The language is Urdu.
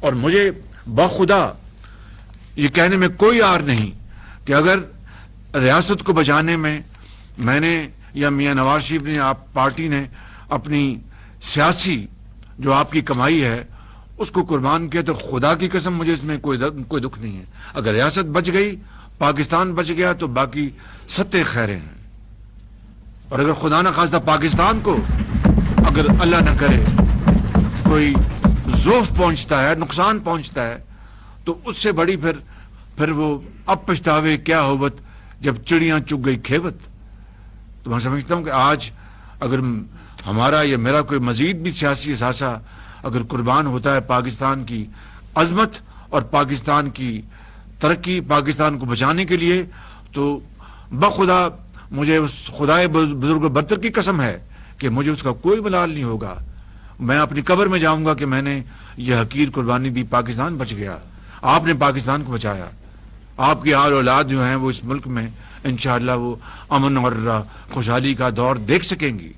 اور مجھے بخدا یہ کہنے میں کوئی عار نہیں کہ اگر ریاست کو بچانے میں میں نے یا میاں نواز شریف نے آپ پارٹی نے اپنی سیاسی جو آپ کی کمائی ہے اس کو قربان کیا تو خدا کی قسم مجھے اس میں کوئی دکھ نہیں ہے. اگر ریاست بچ گئی، پاکستان بچ گیا تو باقی ستے خیریں ہیں. اور اگر خدا نہ خواستہ پاکستان کو اگر اللہ نہ کرے کوئی ضعف پہنچتا ہے، نقصان پہنچتا ہے، تو اس سے بڑی پھر وہ اب پچھتاوے کیا ہوت جب چڑیاں چگ گئی کھیوت. تو میں سمجھتا ہوں کہ آج اگر ہمارا یا میرا کوئی مزید بھی سیاسی اثاثہ اگر قربان ہوتا ہے پاکستان کی عظمت اور پاکستان کی ترقی، پاکستان کو بچانے کے لیے، تو بخدا مجھے اس خدائے بزرگ برتر کی قسم ہے کہ مجھے اس کا کوئی ملال نہیں ہوگا. میں اپنی قبر میں جاؤں گا کہ میں نے یہ حقیر قربانی دی، پاکستان بچ گیا، آپ نے پاکستان کو بچایا. آپ کی آل اولاد جو ہیں وہ اس ملک میں انشاءاللہ وہ امن اور خوشحالی کا دور دیکھ سکیں گی.